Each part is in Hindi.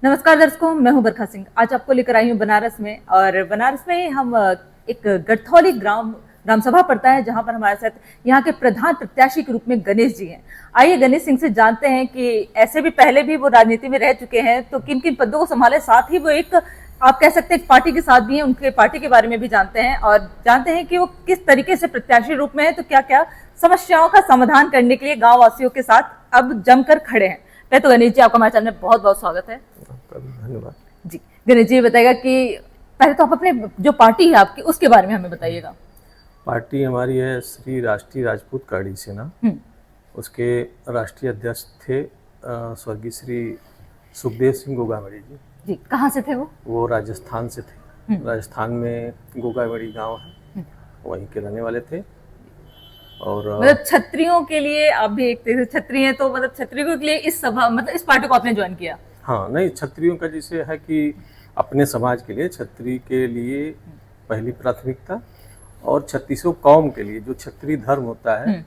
नमस्कार दर्शकों, मैं हूं बरखा सिंह। आज आपको लेकर आई हूं बनारस में, और बनारस में हम एक गठथौली ग्राम सभा पड़ता है, जहां पर हमारे साथ यहाँ के प्रधान प्रत्याशी के रूप में गणेश जी हैं। आइए गणेश सिंह से जानते हैं कि ऐसे भी पहले भी वो राजनीति में रह चुके हैं, तो किन किन पदों को संभाले, साथ ही वो एक आप कह सकते हैं एक पार्टी के साथ भी हैं, उनके पार्टी के बारे में भी जानते हैं और जानते हैं कि वो किस तरीके से प्रत्याशी रूप में है, तो क्या क्या समस्याओं का समाधान करने के लिए गाँव वासियों के साथ अब जमकर खड़े हैं। पहले तो गणेश जी, आपका हमारे चैनल में बहुत बहुत स्वागत है। धन्यवाद जी। गणेश जी बताएगा कि पहले तो आप अपने जो पार्टी है आपकी उसके बारे में हमें बताइएगा। पार्टी हमारी है श्री राष्ट्रीय राजपूत काड़ी सेना। उसके राष्ट्रीय अध्यक्ष थे स्वर्गीय श्री सुखदेव सिंह गोगावड़ी जी। जी, कहाँ से थे वो राजस्थान से थे। राजस्थान में गोगावड़ी गांव है, वहीं के रहने वाले थे। और मतलब क्षत्रियों के लिए आप भी एक क्षत्रिय हैं, तो मतलब क्षत्रियों के लिए इस सभा मतलब इस पार्टी को आपने ज्वाइन किया? हाँ, नहीं, क्षत्रियों का जैसे है कि अपने समाज के लिए, क्षत्रिय के लिए पहली प्राथमिकता, और छत्तीसों कौम के लिए जो क्षत्रिय धर्म होता है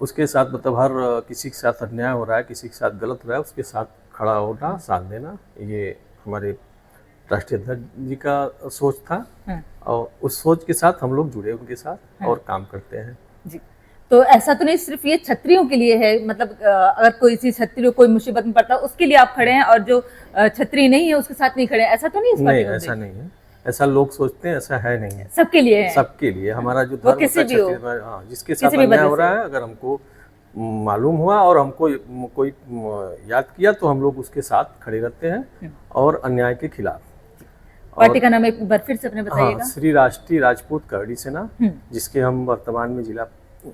उसके साथ, मतलब हर किसी के साथ अन्याय हो रहा है, किसी के साथ गलत हो रहा है, उसके साथ खड़ा होना, साथ देना, ये हमारे राष्ट्रीय अध्यक्ष जी का सोच था। और उस सोच के साथ हम लोग जुड़े उनके साथ और काम करते हैं। जी। तो ऐसा तो नहीं सिर्फ ये क्षत्रियों के लिए है, मतलब अगर कोई सी क्षत्रिय कोई मुसीबत में पड़ता है उसके लिए आप खड़े हैं, और जो क्षत्रिय नहीं है उसके साथ नहीं खड़े हैं, ऐसा तो नहीं? नहीं, ऐसा नहीं है, ऐसा लोग सोचते हैं, ऐसा है नहीं है। सबके लिए है? सबके लिए। हमारा जो धर्म किसी भी हो, हाँ, जिसके साथ अन्याय हो रहा है, अगर हमको मालूम हुआ और हमको कोई याद किया तो हम लोग उसके साथ खड़े रहते हैं और अन्याय के खिलाफ। पार्टी का नाम एक बार फिर से अपने बताइएगा। हाँ, श्री राष्ट्रीय राजपूत काड़ी सेना, जिसके हम वर्तमान में जिला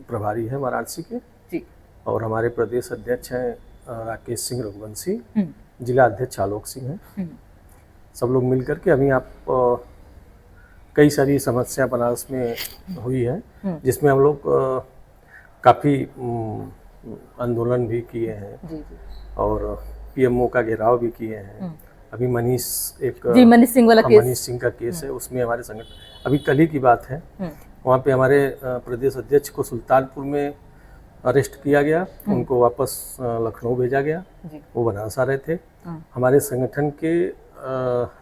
प्रभारी हैं वाराणसी के जी। और हमारे प्रदेश अध्यक्ष हैं राकेश सिंह रघुवंशी, जिला अध्यक्ष आलोक सिंह हैं। सब लोग मिलकर के अभी आप कई सारी समस्या बनारस में हुई है, जिसमें हम लोग काफ़ी आंदोलन भी किए हैं और पीएमओ का घेराव भी किए हैं। अभी मनीष सिंह का केस है, उसमें हमारे संगठन, अभी कल ही की बात है, वहाँ पे हमारे प्रदेश अध्यक्ष को सुल्तानपुर में अरेस्ट किया गया, उनको वापस लखनऊ भेजा गया। वो बनारस आ रहे थे। हमारे संगठन के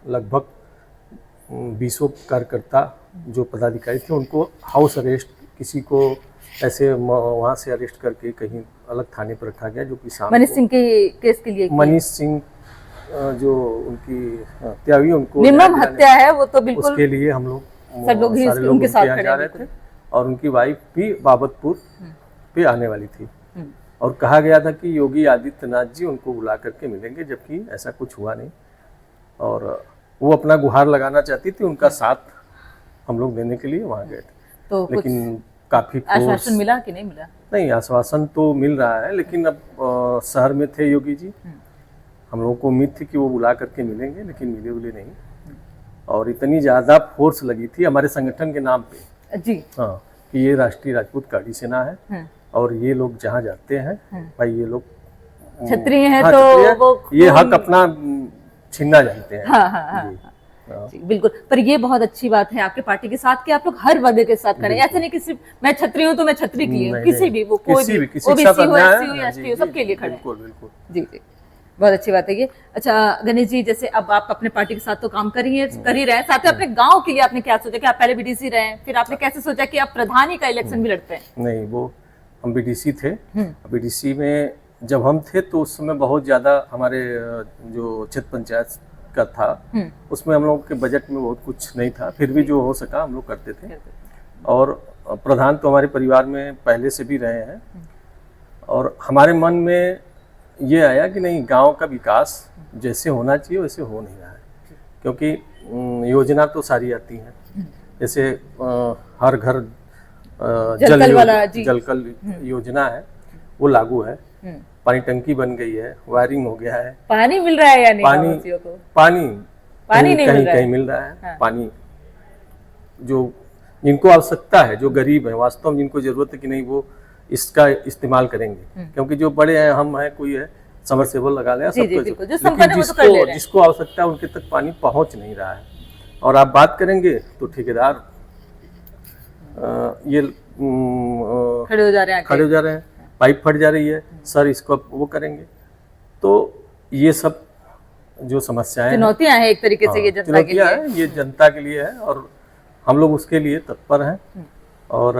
लगभग 20 कार्यकर्ता जो पदाधिकारी थे, उनको हाउस अरेस्ट, किसी को ऐसे वहाँ से अरेस्ट करके कहीं अलग थाने पर रखा गया, जो कि मनीष सिंह के केस के लिए। मनीष सिंह जो उनकी हत्या हुई, उनको निर्मम हत्या है वो, तो बिल्कुल उसके लिए हम लोग सब लोग उनके साथ खड़े जा रहे थे। और उनकी वाइफ भी बाबतपुर पे आने वाली थी, और कहा गया था कि योगी आदित्यनाथ जी उनको बुला करके मिलेंगे, जबकि ऐसा कुछ हुआ नहीं। और वो अपना गुहार लगाना चाहती थी, उनका साथ हम लोग देने के लिए वहाँ गए थे। तो लेकिन काफी आश्वासन मिला कि नहीं मिला? नहीं, आश्वासन तो मिल रहा है, लेकिन अब शहर में थे योगी जी, हम लोगों को उम्मीद थी कि वो बुला करके मिलेंगे, लेकिन मिले नहीं। और इतनी ज़्यादा फोर्स लगी थी हमारे संगठन के नाम पे जी, हाँ, कि ये राष्ट्रीय राजपूत काड़ी सेना है और ये लोग जहाँ जाते हैं, भाई ये लोग क्षत्रिय हैं, तो वो ये हक अपना छीनना जानते हैं। जी, बिल्कुल। पर ये बहुत अच्छी बात है आपके पार्टी के साथ कि आप लोग हर वर्ग के साथ खड़े हैं। ऐसा नहीं कि सिर्फ मैं क्षत्रिय हूँ तो मैं क्षत्रिय की हूँ, किसी भी, वो कोई भी, ओबीसी हो, एससी हो, एसटी हो, सबके लिए खड़े हैं। बिल्कुल। जी, बहुत अच्छी बात है ये। अच्छा गणेश जी, जैसे अब आप अपने पार्टी के साथ तो काम कर ही रहे हैं, साथ में अपने गांव के लिए आपने क्या सोचा कि आप पहले बीडीसी रहे हैं, फिर आपने कैसे सोचा कि आप प्रधानी का इलेक्शन भी लड़ते हैं? नहीं, वो हम बीडीसी थे। बीडीसी में जब हम थे तो उस समय बहुत ज्यादा हमारे जो क्षेत्र पंचायत का था, उसमें हम लोग के बजट में बहुत कुछ नहीं था, फिर भी जो हो सका हम लोग करते थे। और प्रधान तो हमारे परिवार में पहले से भी रहे हैं, और हमारे मन में ये आया कि नहीं, गांव का विकास जैसे होना चाहिए वैसे हो नहीं रहा है, क्योंकि योजना तो सारी आती हैं, जैसे हर घर जल योजना है, वो लागू है, पानी टंकी बन गई है, वायरिंग हो गया है। पानी मिल रहा है या नहीं? पानी कहीं मिल रहा है। हाँ। पानी जो जिनको आवश्यकता है, जो गरीब है, वास्तव में जिनको जरूरत है कि नहीं, वो इसका इस्तेमाल करेंगे, क्योंकि जो बड़े हैं, हम हैं, कोई है, समरसेबल लगा लिया, लेकिन जिसको आवश्यकता है उनके तक पानी पहुंच नहीं रहा है। और आप बात करेंगे तो ठेकेदार ये खड़े हो जा रहे हैं, पाइप फट जा रही है, सर इसको वो करेंगे। तो ये सब जो समस्याएं चुनौतियां हैं एक तरीके से, ये जनता के लिए है, ये जनता के लिए है और हम लोग उसके लिए तत्पर हैं। और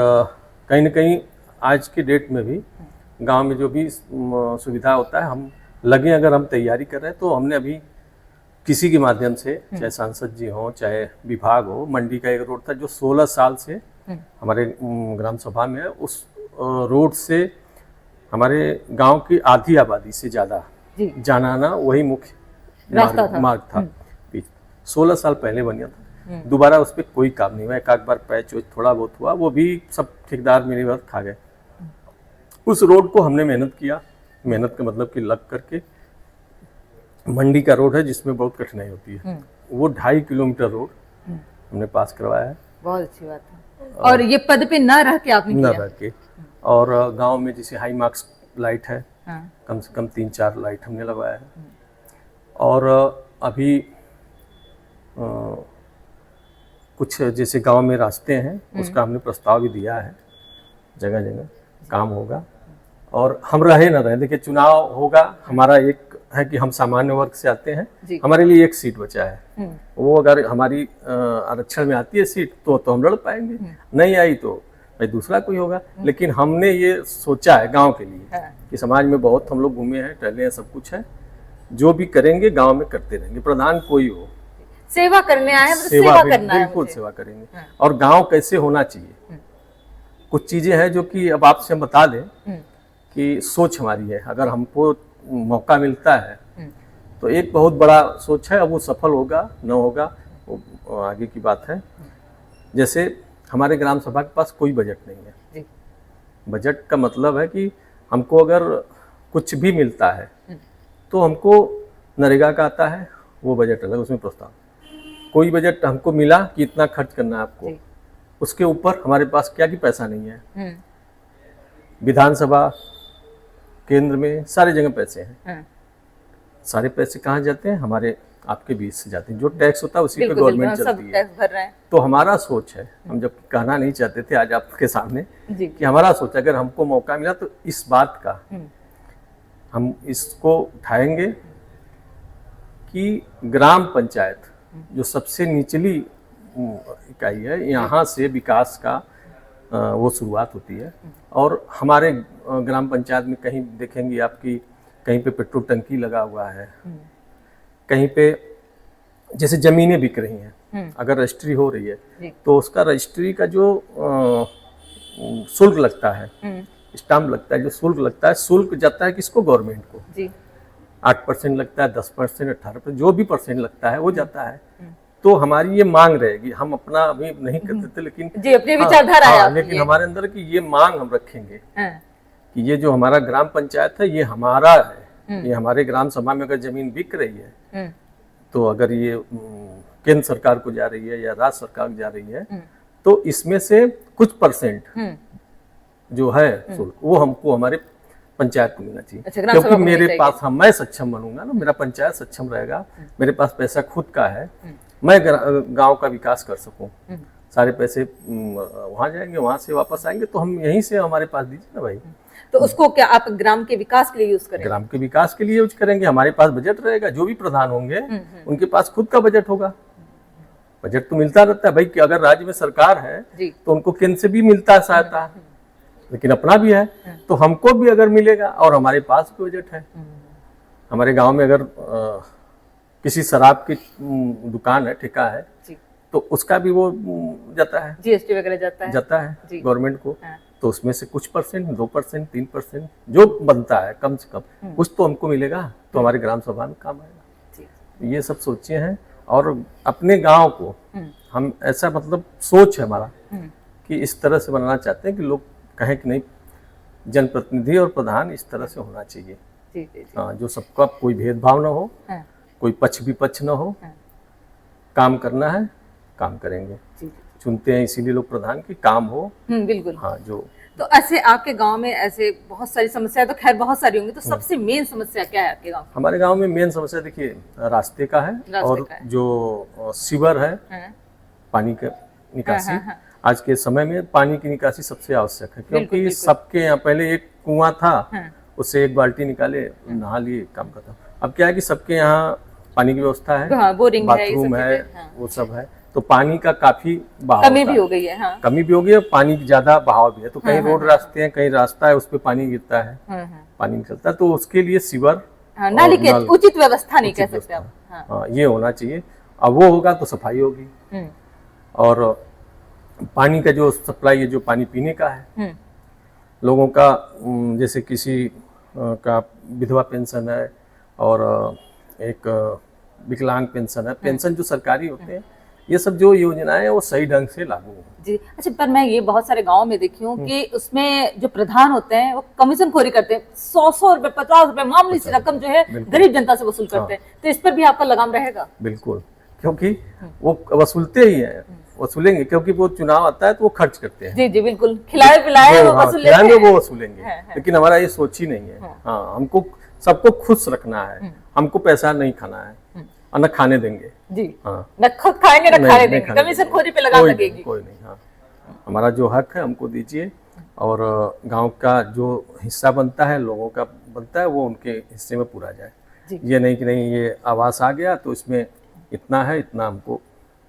कहीं न कहीं आज के डेट में भी गांव में जो भी सुविधा होता है, हम लगे अगर हम तैयारी कर रहे हैं तो हमने अभी किसी के माध्यम से, चाहे सांसद जी हो चाहे विभाग हो, मंडी का एक रोड था जो 16 साल से हमारे ग्राम सभा में है, उस रोड से हमारे गांव की आधी आबादी से ज़्यादा जाना आना वही मुख्य मार्ग था। 16 साल पहले बनिया था, दोबारा उस पर कोई काम नहीं हुआ। एक आध बार पैच वैच थोड़ा बहुत हुआ, वो भी सब ठेकेदार मेरी बात खा गए। उस रोड को हमने मेहनत किया, मेहनत का मतलब कि लग करके, मंडी का रोड है जिसमें बहुत कठिनाई होती है, वो 2.5 किलोमीटर रोड हमने पास करवाया है। बहुत अच्छी बात है। और ये पद पे न रह के आपने किया? न रह के। और गांव में जैसे हाई मार्क्स लाइट है, कम से कम 3-4 लाइट हमने लगवाया है। और अभी कुछ जैसे गांव में रास्ते हैं, उसका हमने प्रस्ताव भी दिया है, जगह जगह काम होगा। और हम रहे ना रहे, देखिए चुनाव होगा, हमारा एक है कि हम सामान्य वर्ग से आते हैं, हमारे लिए एक सीट बचा है, वो अगर हमारी आरक्षण में आती है सीट तो हम लड़ पाएंगे, नहीं आई तो भाई दूसरा कोई होगा। लेकिन हमने ये सोचा है गांव के लिए कि समाज में बहुत हम लोग घूमे हैं, टहले हैं, सब कुछ है, जो भी करेंगे गांव में करते रहेंगे, प्रधान कोई हो, सेवा करने आए, सेवा करना है, बिल्कुल सेवा करेंगे। और गांव कैसे होना चाहिए, कुछ चीजें हैं जो कि अब आपसे हम बता दें कि सोच हमारी है, अगर हमको मौका मिलता है तो एक बहुत बड़ा सोच है, अब वो सफल होगा न होगा वो आगे की बात है। जैसे हमारे ग्राम सभा के पास कोई बजट नहीं है। बजट का मतलब है कि हमको अगर कुछ भी मिलता है तो हमको नरेगा का आता है, वो बजट अलग, उसमें प्रस्ताव। कोई बजट हमको मिला कि इतना खर्च करना है आपको, उसके ऊपर हमारे पास क्या कि पैसा नहीं है। विधानसभा केंद्र में सारे जगह पैसे हैं, सारे पैसे कहाँ जाते हैं, हमारे आपके बीच से जाते हैं, जो टैक्स होता है उसी पे गवर्नमेंट चलती है। तो हमारा सोच है, हम जब कहना नहीं चाहते थे आज आपके सामने कि हमारा सोच, अगर हमको मौका मिला तो इस बात का हम इसको उठाएंगे कि ग्राम पंचायत जो सबसे निचली इकाई है, यहाँ से विकास का वो शुरुआत होती है। और हमारे ग्राम पंचायत में कहीं देखेंगे आपकी, कहीं पे पेट्रोल टंकी लगा हुआ है, कहीं पे जैसे जमीनें बिक रही हैं, अगर रजिस्ट्री हो रही है तो उसका रजिस्ट्री का जो शुल्क लगता है, स्टाम्प लगता है, जो शुल्क लगता है, शुल्क जाता है किसको, गवर्नमेंट को। 8% लगता है, 10%, 18%, जो भी परसेंट लगता है वो जाता है। तो हमारी ये मांग रहेगी, हम अपना अभी नहीं करते थे लेकिन जी अपनी विचारधारा है, लेकिन हमारे अंदर की ये मांग हम रखेंगे कि ये जो हमारा ग्राम पंचायत है ये हमारा है, ये हमारे ग्राम सभा में अगर जमीन बिक रही है तो अगर ये केंद्र सरकार को जा रही है या राज्य सरकार को जा रही है तो इसमें से कुछ परसेंट जो है शुल्क वो हमको हमारे पंचायत को मिलना चाहिए। क्योंकि मेरे पास मैं सक्षम बनूंगा ना, मेरा पंचायत सक्षम रहेगा, मेरे पास पैसा खुद का है, मैं गांव का विकास कर सकूं, सारे पैसे वहां जाएंगे, वहां से वापस आएंगे, तो हम यहीं से हमारे पास दीजिए ना भाई। तो उसको क्या आप ग्राम के विकास के लिए यूज करेंगे? ग्राम के विकास के लिए यूज करेंगे, हमारे पास बजट रहेगा, जो भी प्रधान होंगे उनके पास खुद का बजट होगा। बजट तो मिलता रहता है भाई, कि अगर राज्य में सरकार है तो उनको केंद्र से भी मिलता है सहायता, लेकिन अपना भी है तो हमको भी अगर मिलेगा, और हमारे पास भी बजट है। हमारे गांव में अगर किसी शराब की दुकान है, ठेका है, तो उसका भी वो जाता है, जीएसटी वगैरह जाता है गवर्नमेंट को। तो उसमें से कुछ परसेंट, 2%, 3% जो बनता है, कम से कम कुछ तो हमको मिलेगा, तो हमारे ग्राम सभा में काम आएगा। ये सब सोचे हैं। और अपने गांव को हम ऐसा, मतलब सोच है हमारा कि इस तरह से बनाना चाहते हैं कि लोग कहें कि नहीं, जनप्रतिनिधि और प्रधान इस तरह से होना चाहिए। हाँ, जो सबका कोई भेदभाव ना हो, कोई पक्ष विपक्ष ना हो, काम करना है, काम करेंगे। चुनते हैं इसीलिए लोग प्रधान की काम हो। बिल्कुल। हाँ, जो तो ऐसे आपके गांव में ऐसे बहुत सारी समस्या, तो खैर बहुत सारी होंगी, तो सबसे मेन समस्या क्या है आपके गांव? हमारे गांव में मेन समस्या देखिए रास्ते का है, और जो सीवर है, पानी का निकासी। आज के समय में पानी की निकासी सबसे आवश्यक है, क्योंकि सबके यहाँ पहले एक कुआं था, उससे एक बाल्टी निकाले, नहा लिए, काम खत्म। अब क्या है कि सबके यहाँ पानी की व्यवस्था है, हाँ, बोरिंग है, बाथरूम है, वो सब है। तो पानी का काफी बहाव कमी भी हो गई है। हाँ। कमी भी हो गई है, पानी की ज्यादा बहाव भी है। तो कहीं रोड रास्ते हैं, कहीं रास्ता है, उस पर पानी गिरता है, पानी निकलता है। तो उसके लिए सीवर, नाली की उचित व्यवस्था नहीं कह सकते आप। हाँ, ये होना चाहिए। अब वो होगा तो सफाई होगी। और पानी का जो सप्लाई है, जो पानी पीने का है, लोगों का जैसे किसी का विधवा पेंशन है और एक विकलांग पेंशन है, पेंशन जो सरकारी होते हैं, ये सब जो योजनाएं वो सही ढंग से लागू हो। जी। अच्छा, पर मैं ये बहुत सारे गांव में देखी हूँ कि उसमें जो प्रधान होते हैं वो कमीशन खोरी करते हैं, 100 रुपए, 50 रुपए मामूली सी रकम जो है गरीब जनता से वसूल करते हैं। तो इस पर भी आपका लगाम रहेगा? बिल्कुल, क्योंकि वो वसूलते ही हैं, वसूलेंगे, क्योंकि वो चुनाव आता है तो वो खर्च करते हैं। जी जी बिल्कुल, खिलाए पिलाए वो वसूलेंगे। लेकिन हमारा ये सोच ही नहीं है। हाँ, हमको सबको खुश रखना है, हमको पैसा नहीं खाना है और न खाने देंगे। जी। हाँ, न खुद खाएंगे न खाने देंगे, कमीशन खोरी पे लगाम लगेगी। कोई नहीं। हाँ, हमारा जो हक है हमको दीजिए, और गांव का जो हिस्सा बनता है, लोगों का बनता है, वो उनके हिस्से में पूरा जाए। ये नहीं कि नहीं ये आवास आ गया तो इसमें इतना है, इतना हमको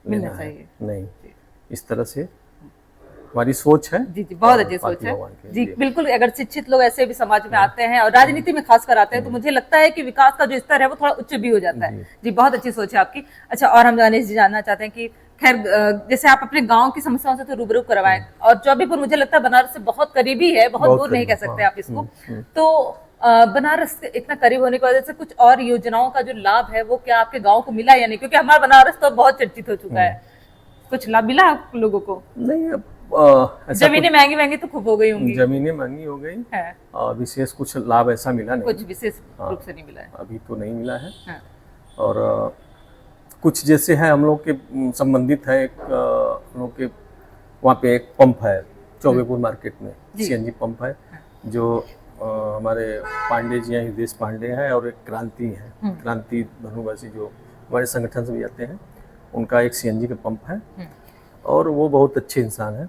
लेना चाहिए, नहीं। इस तरह से हमारी सोच है। जी जी, बहुत अच्छी सोच है। जी बिल्कुल, अगर शिक्षित लोग ऐसे भी समाज में आते हैं और राजनीति में खास कर आते हैं तो मुझे लगता है कि विकास का जो स्तर है वो थोड़ा उच्च भी हो जाता है। जी, बहुत अच्छी सोच है आपकी। अच्छा, और हम गणेश जी जानना चाहते हैं कि खैर जैसे आप अपने गांव की समस्याओं से तो रूबरू करवाएं, और चौबेपुर मुझे लगता है बनारस से बहुत करीबी है, बहुत दूर नहीं कह सकते आप इसको। तो बनारस इतना करीब होने की वजह से कुछ और योजनाओं का जो लाभ है वो क्या आपके गाँव को मिला या नहीं? क्योंकि हमारा बनारस तो बहुत चर्चित हो चुका है। कुछ लाभ मिला आप लोगों को? नहीं, जमीनें महंगी तो खूब हो गई होंगी। जमीनें महंगी हो गई है, और विशेष कुछ लाभ ऐसा मिला नहीं, कुछ विशेष रूप से नहीं मिला है, अभी तो नहीं मिला है। और कुछ जैसे है हम लोग के संबंधित है, एक हम लोग के वहाँ पे एक पंप है चौबेपुर मार्केट में, सीएनजी पंप है, जो हमारे पांडे जी हैं, हृदय पांडे हैं, और एक क्रांति है, क्रांति धनुवासी, जो हमारे संगठन से भी आते हैं, उनका एक सीएनजी का पंप है, और वो बहुत अच्छे इंसान है।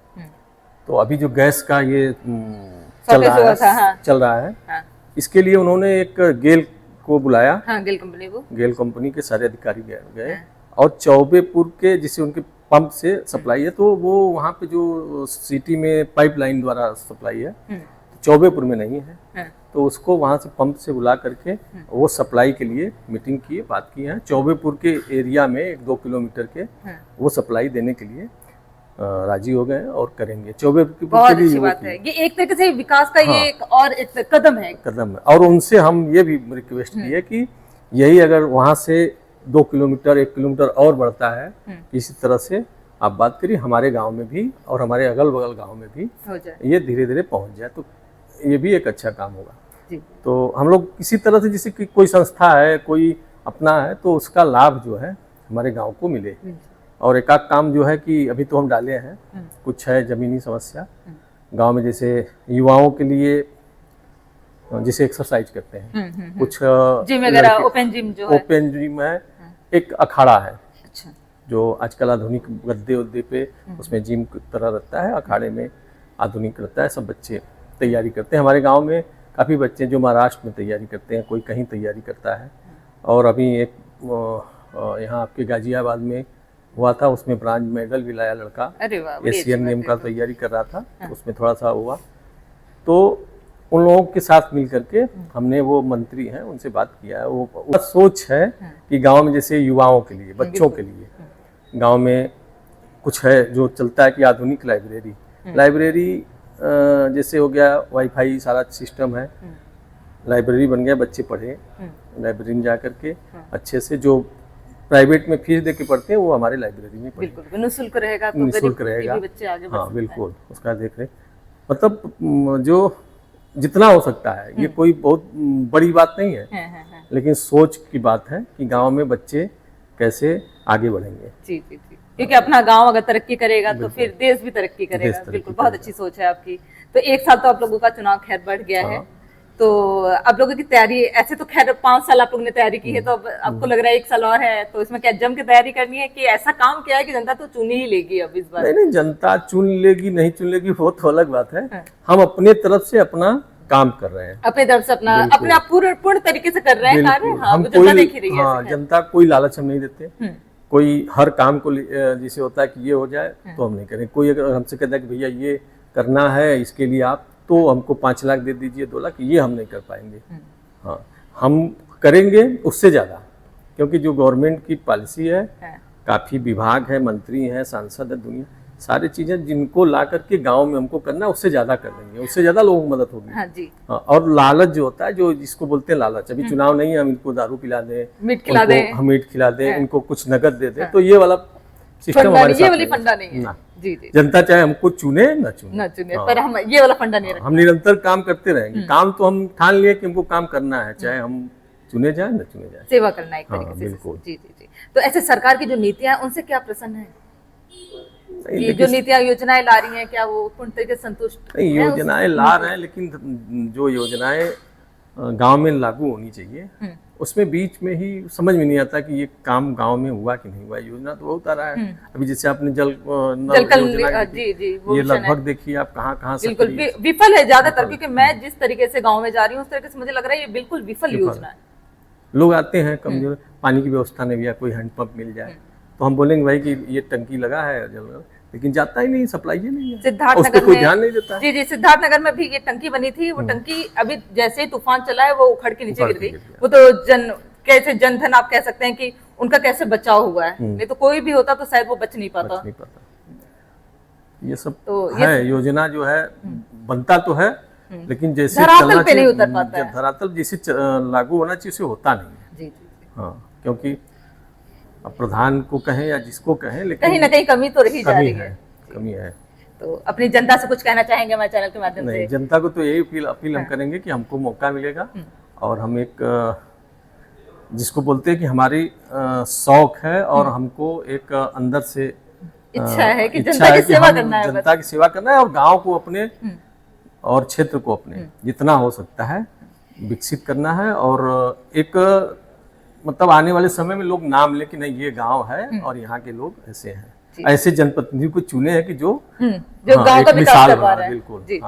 तो अभी जो गैस का ये चल रहा है, इसके लिए उन्होंने एक गेल को बुलाया। गेल कंपनी के सारे अधिकारी गए, और चौबेपुर के जिसे उनके पंप से सप्लाई है, तो वो वहाँ पे जो सिटी में पाइपलाइन द्वारा सप्लाई है, चौबेपुर में नहीं है, तो उसको वहाँ से पंप से बुला करके वो सप्लाई के लिए मीटिंग की, बात की है। चौबेपुर के एरिया में 1-2 किलोमीटर के वो सप्लाई देने के लिए राजी हो गए और करेंगे। चौबेपुर बहुत अच्छी बात है, ये एक तरीके से विकास का ये एक और एक कदम है। और उनसे हम ये भी रिक्वेस्ट की है कि यही अगर वहाँ से 2 किलोमीटर 1 किलोमीटर और बढ़ता है, इसी तरह से आप बात करिए, हमारे गांव में भी और हमारे अगल बगल गांव में भी हो जाए, ये धीरे धीरे पहुंच जाए, तो ये भी एक अच्छा काम होगा। तो हम लोग किसी तरह से, जैसे कि कोई संस्था है, कोई अपना है, तो उसका लाभ जो है हमारे गांव को मिले। और एक आध काम जो है कि अभी तो हम डाले हैं, कुछ है जमीनी समस्या गांव में, जैसे युवाओं के लिए जैसे एक्सरसाइज करते हैं, कुछ जिम वगैरह, ओपन जिम है, एक अखाड़ा है, जो आजकल आधुनिक गद्दे उद्दे पे उसमें जिम की तरह रहता है, अखाड़े में आधुनिक रहता है, सब बच्चे तैयारी करते हैं। हमारे गांव में काफ़ी बच्चे जो महाराष्ट्र में तैयारी करते हैं, कोई कहीं तैयारी करता है। और अभी एक यहाँ आपके गाजियाबाद में हुआ था, उसमें ब्रांज मेडल भी लाया लड़का, एशियन गेम का तैयारी कर रहा था, उसमें थोड़ा सा हुआ। तो उन लोगों के साथ मिल करके हमने, वो मंत्री हैं, उनसे बात किया है। वो सोच है कि गांव में जैसे युवाओं के लिए, बच्चों के लिए गांव में कुछ है जो चलता है कि आधुनिक लाइब्रेरी जैसे हो गया, वाईफाई सारा सिस्टम है, लाइब्रेरी बन गया, बच्चे पढ़े लाइब्रेरी में जा करके अच्छे से, जो प्राइवेट में फीस दे के पढ़ते हैं वो हमारे लाइब्रेरी में पढ़े। बिल्कुल निःशुल्क रहेगा, तो निःशुल्क रहेगा, बच्चे आगे बढ़ हाँ बिल्कुल, उसका देख रहे, मतलब जो जितना हो सकता है, ये कोई बहुत बड़ी बात नहीं है, लेकिन सोच की बात है कि गांव में बच्चे कैसे आगे बढ़ेंगे। जी जी जी, क्योंकि अपना गांव अगर तरक्की करेगा तो फिर देश भी तरक्की करेगा। बिल्कुल, बहुत अच्छी सोच है आपकी। तो 1 साल तो आप लोगों का चुनाव खैर बढ़ गया है, तो आप लोगों की तैयारी, ऐसे तो खैर 5 साल आप लोगों ने तैयारी की है, तो अब आपको लग रहा है 1 साल और है, तो इसमें क्या जम के तैयारी करनी है कि ऐसा काम किया है कि जनता तो चुन ही लेगी अब इस बार? नहीं, जनता चुन लेगी नहीं चुन लेगी वो तो अलग बात है। हम अपने तरफ से अपना काम कर रहे हैं अपने तरफ से अपना बिल्कुल। अपने आप पूर्ण तरीके से कर रहे हैं कार्य। हाँ, हम वो जनता देख ही रही कोई है। हाँ जनता कोई लालच हम नहीं देते। कोई हर काम को जैसे होता है कि ये हो जाए तो हम नहीं करें। कोई अगर हमसे कहता है कि भैया ये करना है इसके लिए आप तो हमको 5 लाख दे दीजिए 2 लाख, ये हम नहीं कर पाएंगे। हाँ हम करेंगे उससे ज़्यादा, क्योंकि जो गवर्नमेंट की पॉलिसी है, काफ़ी विभाग है, मंत्री हैं, सांसद है, दुनिया सारी चीज़ें जिनको ला करके गांव में हमको करना है उससे ज़्यादा कर देंगे, उससे ज़्यादा लोगों को मदद होगी। हाँ जी। हाँ, और लालच जो होता है, जो जिसको बोलते हैं लालच, अभी चुनाव नहीं है हम इनको दारू पिला दें, मीट खिला दें, हम मीट खिला दें, इनको कुछ नगद दे दें, तो ये वाला सिस्टम हमारे ये वाली फंडा नहीं है। जी जी। जनता चाहे हमको चुने न चुने, पर हम ये वाला फंडा नहीं रखते। हम निरंतर काम करते रहेंगे। काम तो हम ठान लिए कि हमको काम करना है, चाहे हम चुने जाए न चुने जाए, सेवा करना एक तरीके से। बिल्कुल। जी जी जी। तो ऐसे सरकार की जो नीतियां हैं उनसे क्या प्रसन्न है? ये जो नीतियां योजनाएं ला रही हैं, क्या वो पूर्ण तरीके से संतुष्ट नहीं? योजनाएं ला रहे हैं, लेकिन जो योजनाएं गांव में लागू होनी चाहिए उसमें बीच में ही समझ में नहीं आता कि ये काम गांव में हुआ कि नहीं हुआ। योजना तो बहुत आ रहा है। अभी जैसे आपने जल योजना जी जी, ये लगभग देखिए आप कहाँ से बिल्कुल विफल है ज्यादातर, क्योंकि मैं जिस तरीके से गांव में जा रही हूँ उस तरीके से मुझे लग रहा है ये बिल्कुल विफल योजना है। लोग आते हैं कमजोर, पानी की व्यवस्था नहीं भैया, कोई हैंडपंप मिल जाए तो हम बोलेंगे भाई कि ये टंकी लगा है जल, लेकिन जाता ही नहीं, सप्लाई ही नहीं है, सिद्धार्थनगर कोई ध्यान नहीं देता। जी जी, सिद्धार्थनगर में भी ये टंकी बनी थी, वो टंकी अभी जैसे ही तूफान चला है वो उखड़ के नीचे गिर गई। वो तो कैसे जनधन आप कह सकते हैं कि उनका कैसे बचाव हुआ है, नहीं तो कोई भी होता तो शायद वो बच नहीं पाता। ये सब तो है, योजना जो है बनता तो है, लेकिन जैसे धरातल पे नहीं उतर पाता है। धरातल जैसे लागू होना चाहिए उसे होता नहीं है। जी जी। हाँ, क्योंकि अब प्रधान को कहें या जिसको कहें, लेकिन कहीं ना कहीं कमी तो रही जा रही है, कमी है। तो अपनी जनता से कुछ कहना चाहेंगे हमारे चैनल के माध्यम से? जनता को तो यही अपील हम करेंगे कि हमको मौका मिलेगा और हम एक जिसको बोलते हैं कि हमारी शौक है और हमको एक अंदर से इच्छा है कि जनता की सेवा करना है, जनता की सेवा करना है और गांव को अपने और क्षेत्र को अपने जितना हो सकता है विकसित करना है। और एक मतलब आने वाले समय में लोग नाम ले कि नहीं ये गांव है और यहाँ के लोग ऐसे हैं, ऐसे जनप्रतिनिधि को चुने हैं कि जो गांव का विकास करवा रहे हैं। बिल्कुल।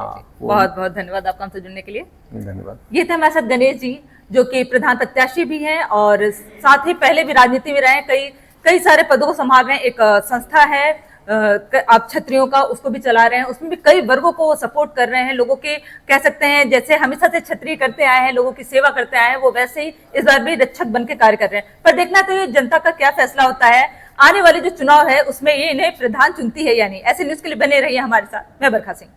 बहुत बहुत धन्यवाद आपका हमसे जुड़ने के लिए। धन्यवाद। ये थे हमारे साथ गणेश जी, जो कि प्रधान प्रत्याशी भी हैं और साथ ही पहले भी राजनीति में रहे, कई सारे पदों को संभाल रहे हैं। एक संस्था है आप क्षत्रियों का, उसको भी चला रहे हैं, उसमें भी कई वर्गों को सपोर्ट कर रहे हैं। लोगों के कह सकते हैं जैसे हमेशा से क्षत्रिय करते आए हैं, लोगों की सेवा करते आए हैं, वो वैसे ही इस बार भी रक्षक बन के कार्य कर रहे हैं। पर देखना तो ये जनता का क्या फैसला होता है, आने वाले जो चुनाव है उसमें ये इन्हें प्रधान चुनती है या नहीं। ऐसे न्यूज के लिए बने रहिए हमारे साथ। मैं बरखा सिंह।